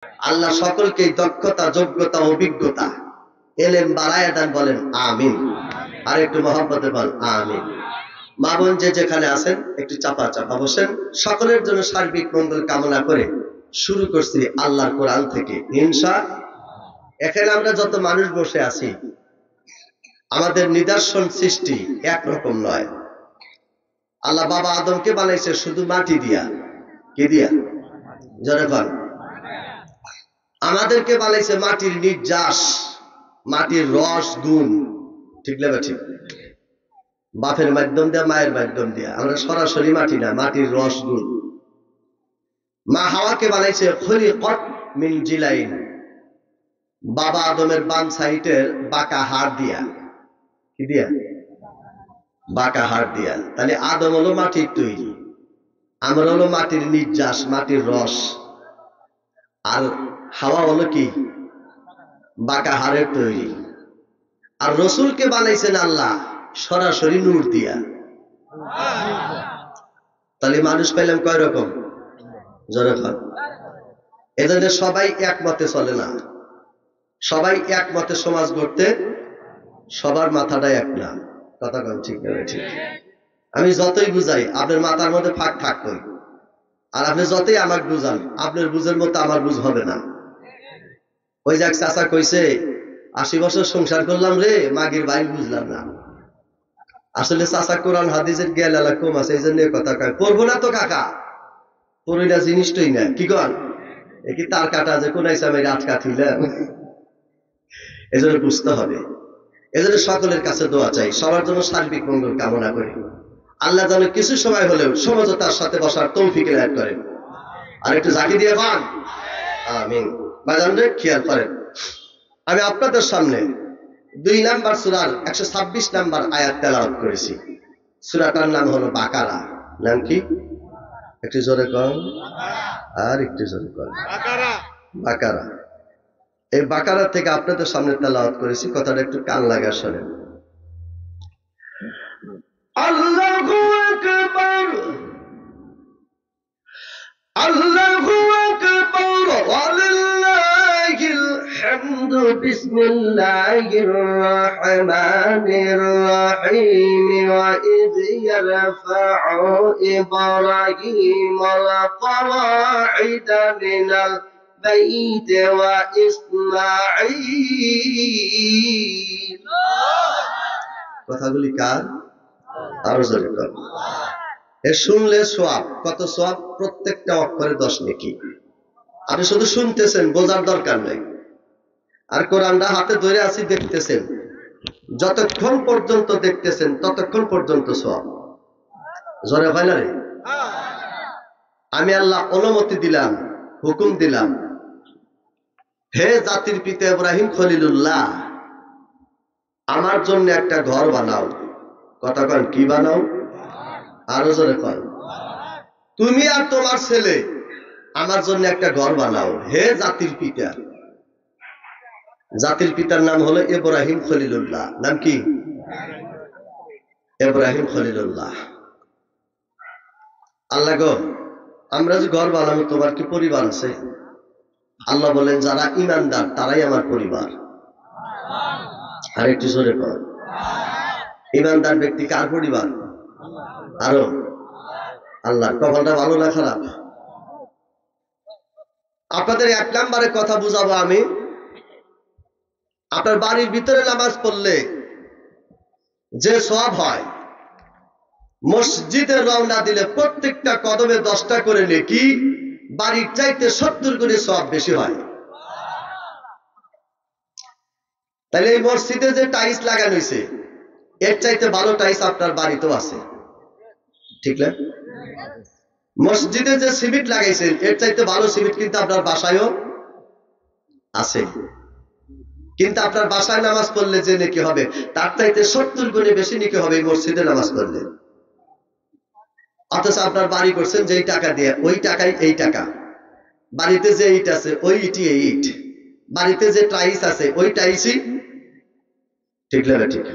আল্লাহ সকলকে দক্ষতা, যোগ্যতা, অভিজ্ঞতা, এলেম বাড়ায়া দেন, বলেন আমিন। আর একটু মহব্বতে বল আমিন। মা বোন যে যেখানে আছেন একটু চাপা চাপা বসেন। সকলের জন্য সার্বিক মঙ্গল কামনা করে শুরু করছি আল্লাহর কোরআন থেকে ইনশাআল্লাহ। এখানে আমরা যত মানুষ বসে আছি, আমাদের নিদর্শন সৃষ্টি একরকম নয়। আল্লাহ বাবা আদমকে বানাইছে শুধু মাটি দিয়া। কি দিয়া? জোরে বল। আমাদেরকে বানাইছে মাটির নির্যাস, মাটির রস গুণ। ঠিক না? ঠিক। বাপের মাধ্যম দিয়া, মায়ের মাধ্যম দিয়া, আমরা সরাসরি মাটি না, মাটির রস গুণ। মা হাওয়াকে বানাইছে খুলিকাত মিন জিলাইন, বাবা আদমের বাম সাইডের বাঁকা হাড় দিয়া। কি দিয়া? বাঁকা হাড় দিয়া। তাহলে আদম হলো মাটির তৈরি, আমরা হলো মাটির নির্যাস, মাটির রস। আর হাওয়া হলো কি? বাঁকা হাড়ের তৈরি। আর রসুলকে বানাইছেন আল্লাহ সরাসরি নূর দিয়া। তাহলে মানুষ পেলাম কয় রকম? জনগণ। এজন্য সবাই একমতে চলে না, সবাই একমতে সমাজ গড়তে সবার মাথাটা এক না। কথা কম ঠিক না? ঠিক। আমি যতই বুঝাই আপনার মাথার মধ্যে ফাঁক থাকতই, আর আপনি যতই আমাকে বুঝান আপনার বুঝের মতো আমার বুঝ হবে না। ওই যে এক চাচা কইছে 80 বছর সংসার করলাম রে, মাগির বাইর বুঝলাম না। আসলে চাচা কোরআন হাদিসের জ্ঞান এলা কম আছে, এই জন্য কথা কয়। পড়বো না তো কাকা, পড়ি না জিনিসটাই না। কি কর এ কি তার কাটা যে কোন আমি আটকা থইলাম? এই জন্য বুঝতে হবে। এজন্য সকলের কাছে দোয়া চাই, সবার জন্য সার্বিক মঙ্গল কামনা করি। আল্লাহ যেন কিছু সময় হলেও সমঝোতার সাথে বসার তৌফিক এনায়েত করেন। আর একটু জাকি দিয়ে পান আমিন। বাজান রে খেয়াল করেন, আমি আপনাদের সামনে 2 নাম্বার সূরার 126 নাম্বার আয়াত তেলাওয়াত করেছি। সূরাটার নাম হলো বাকারা। নাম কি? একটু জোরে কন, আর একটু জোরে কন। বাকারা। এই বাকারা থেকে আপনাদের সামনে তেলাওয়াত করেছি, কথাটা একটু কান লাগা শোনেন। আল্লাহু আকবার, আল্লাহু আকবার, ওয়ালিল্লাহিল হামদু, বিসমিল্লাহির রহমানির রহিম। ওয়া ইয ইয়ারফাউ ইব্রাহিমুল কওয়াইদা মিনাল বাইত ওয়া ইসমাঈল। কথাগুলি কার? আরো জোরে কর। এ শুনলে সওয়াব। কত সওয়াব? প্রত্যেকটা অক্ষরে 10 নেকি। আপনি শুধু শুনতেছেন, বোঝার দরকার নেই। আর কোরআনটা হাতে ধরে আছি, দেখতেছেন। যতক্ষণ পর্যন্ত দেখতেছেন ততক্ষণ পর্যন্ত সওয়াব। জোরে হয় না রে? আমি আল্লাহ অনুমতি দিলাম, হুকুম দিলাম, হে জাতির পিতা ইব্রাহিম খলিলুল্লাহ, আমার জন্য একটা ঘর বানাও। কথা কন, কি বানাও? আরো জোরে কন। তুমি আর তোমার ছেলে আমার জন্য একটা ঘর বানাও, হে জাতির পিতা। জাতির পিতার নাম হলো ইব্রাহিম খলিলুল্লাহ। নাম কি? ইব্রাহিম খলিলুল্লাহ। আল্লাহ গো, আমরা যে ঘর বানাবো, তোমার কি পরিবার আছে? আল্লাহ বলেন, যারা ঈমানদার তারাই আমার পরিবার। আর একটু জোরে কর। ঈমানদার ব্যক্তি কার পরিবার? আরো আল্লাহ। কপালটা ভালো না খারাপ? আপনাদের 1 নম্বরে কথা বুঝাবো আমি। আপনার বাড়ির ভিতরে নামাজ পড়লে যে সওয়াব হয়, মসজিদে রওনা দিলে প্রত্যেকটা কদমে 10টা করে নেকি, বাড়ির চাইতে 70 গুণে সওয়াব বেশি হয়। তাহলে এই মসজিদে যে টাইলস লাগানো হয়েছে, এর চাইতে ভালো টাইলস আপনার বাড়িতেও আছে। ঠিক না? মসজিদে যে সিমেন্ট লাগাইছেন, এর চাইতে ভালো সিমেন্ট কিন্তু আপনার বাসায়ও আছে। কিন্তু আপনার বাসায় নামাজ পড়লে যে নেকি হবে, তার চাইতে 70 গুণে বেশি নেকি হবে এই মসজিদে নামাজ পড়লে। অথচ আপনার বাড়ি করছেন যেই টাকা দিয়ে, ওই টাকাই এই টাকা। বাড়িতে যে ইট আছে, ওই ইটই এই ইট। বাড়িতে যে টাইলস আছে, ওই টাইলসই। ঠিক না? ঠিক।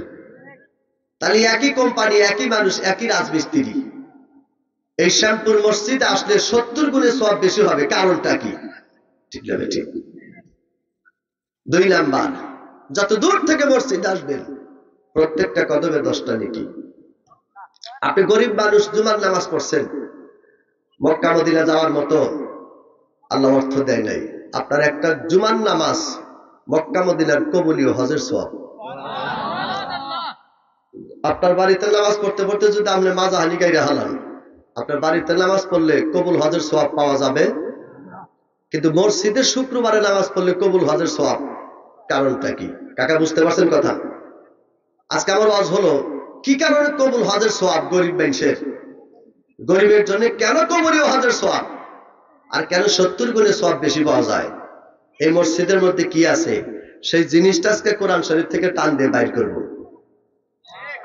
তাহলে একই কোম্পানি, একই মানুষ, একই রাজমিস্ত্রি, এই শ্যামপুর মসজিদে আসলে 70 গুণে সওয়াব বেশি হবে। কারণটা কি? ঠিক না ঠিক? 2 নাম্বার, যত দূর থেকে মসজিদ আসবেন প্রত্যেকটা কদমে 10টা নেকি। আপনি গরিব মানুষ, জুমার নামাজ পড়ছেন, মক্কা মদিনা যাওয়ার মতো আল্লাহ অর্থ দেয় নাই, আপনার একটা জুমার নামাজ মক্কা মদিনার কবুলীয় হজের সওয়াব। আপনার বাড়িতে নামাজ পড়তে পড়তে যদি আপনি মাজাহানি গাইরে হালান, আপনার বাড়িতে নামাজ পড়লে কবুল হজের সওয়াব পাওয়া যাবে, কিন্তু মসজিদে শুক্রবারে নামাজ পড়লে কবুল হজের সওয়াব। কারণটা কি কাকা, বুঝতে পারছেন কথা? আজকে আমার ওয়াজ হলো কি কারণে কবুল হজের সওয়াব গরিব মানুষের, গরিবের জন্য কেন কবুলীয় হজের সওয়াব, আর কেন 70 গুণে সওয়াব বেশি পাওয়া যায়। এই মসজিদের মধ্যে কি আছে সেই জিনিসটা আজকে কোরআন শরীফ থেকে টান দিয়ে বাইর করবো।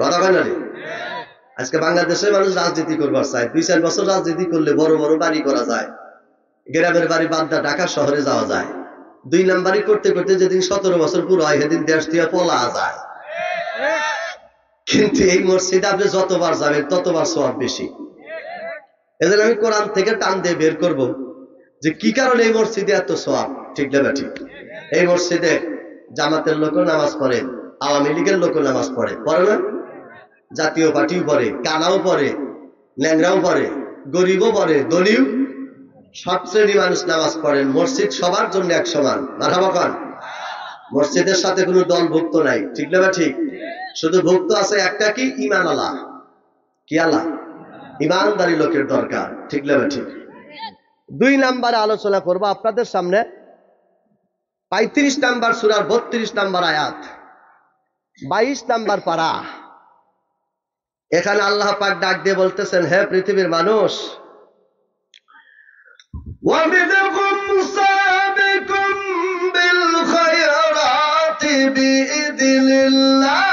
কথা হয় না রে? আজকে বাংলাদেশের মানুষ রাজনীতি করবার চায়, 2-4 বছর রাজনীতি করলে বড় বড় বাড়ি করা যায়, গ্রামের বাড়ি বাদ দা ঢাকা শহরে যাওয়া যায়। 2 নাম্বারই করতে করতে যেদিন 17 বছর পুরো হয় সেদিন দেশ দিয়ে পলা যায়। কিন্তু এই মসজিদে আপনি যতবার যাবেন ততবার সওয়াব বেশি। এজন্য আমি কোরআন থেকে টান দিয়ে বের করব যে কি কারণে এই মসজিদে এত সওয়াব। ঠিক না ঠিক? এই মসজিদে জামাতের লোকও নামাজ পড়ে, আওয়ামী লীগের লোকও নামাজ পড়ে, পড়ে না? জাতীয় পার্টিও পড়ে, কানাও পড়ে, ল্যাংরাও পড়ে, গরিবও পড়ে, দলীয় সব শ্রেণী মানুষ নামাজ পড়েন। মসজিদ সবার জন্য এক সমান। মারহাবা খান। মসজিদের সাথে কোনো দল ভুক্ত নাই। ঠিক না ঠিক? শুধু ভুক্ত আছে একটা, কি? ঈমান আল্লাহ। কি আল্লাহ? ঈমানদারি লোকের দরকার। ঠিক না ঠিক? 2 নাম্বারে আলোচনা করব আপনাদের সামনে 35 নাম্বার সূরার 32 নাম্বার আয়াত, 22 নাম্বার পারা। এখানে আল্লাহ পাক ডাক দিয়ে বলতেছেন, হে পৃথিবীর মানুষ, وَمِنْهُمْ سَابِقٌ بِالْخَيْرَاتِ بِإِذْنِ اللَّهِ।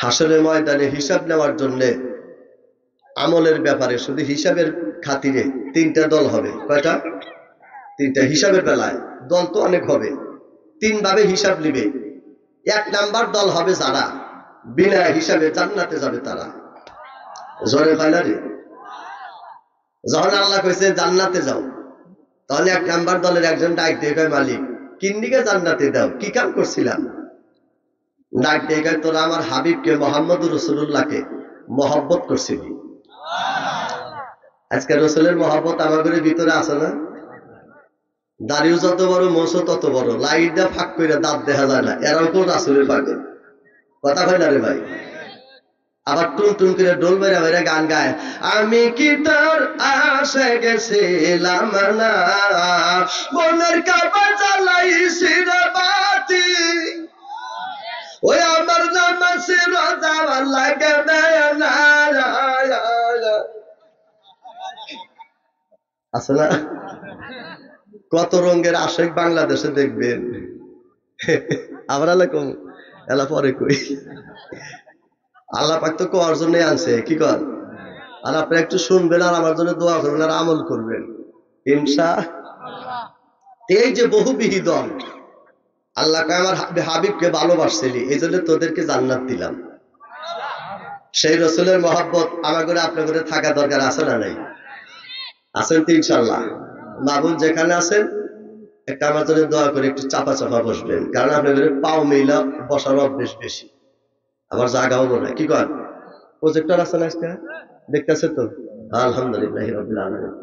হাসরের ময়দানে হিসাব নেওয়ার জন্য আমলের ব্যাপারে শুধু হিসাবের খাতিরে 3টা দল হবে। কয়টা? 3টা। হিসাবের বেলায় দল তো অনেক হবে, 3 ভাবে হিসাব নিবে। 1 নাম্বার দল হবে যারা বিনা হিসাবে জান্নাতে যাবে, তারা। জোরে পাইলা রে? যখন আল্লাহ কইছে জান্নাতে যাও, তাহলে 1 নাম্বার দলের একজন ডাক দিয়ে কয়, মালিক কিন্দিকে জান্নাতে দাও, কি কাম করছিলাম? ডাক দিয়ে কয়, তোরা আমার হাবিবকে মুহাম্মদুর রাসূলুল্লাহকে মহব্বত করছিলি। আজকে রাসূলের মহব্বত আমাদের ভিতরে আছে না? দাড়িও যত বড়, মোছও তত বড়, লাইট দা ফাঁক করে দাঁত দেখা যায় না, এরাও তো রাসূলের পাগল। কথা হয় না রে ভাই? আবার টুন টুন করে ডোল বেড়া বেড়া গান গায়, আমি কি তোর আশে গেছিলাম না, মনের কাবা জ্বালাইছি রে বাতি, ওই আমার নামাজে রোজা লাগে না। আছে না? কত রঙের আশেক বাংলাদেশে দেখবেন। আবার এলাকম এলা পরে কই, আল্লাহ পাক তো কোয়ার জন্য আনছে, কি কর? আর আপনি একটু শুনবেন আর আমার জন্য দোয়া করবেন আর আমল করবেন ইনশাআল্লাহ। এই যে বহুবিহী দল, আল্লাহকে আমার হাবিবকে ভালোবাসছিলি, এই জন্য তোদেরকে জান্নাত দিলাম। সেই রাসূলের মহব্বত আমার করে আপনার করে থাকা দরকার আছে না নাই? আছেন তো ইনশাআল্লাহ? মাহবুব যেখানে আছেন একটা আমার জন্য দোয়া করে একটু চাপা চাপা বসবেন, কারণ আপনাদের পাও মেলা বসার অভ্যেস বেশি, আমার জায়গাও না। কি কর? প্রজেক্টর আছে না আজকে? দেখতেছে তো? আলহামদুলিল্লাহ রাব্বিল আলামিন।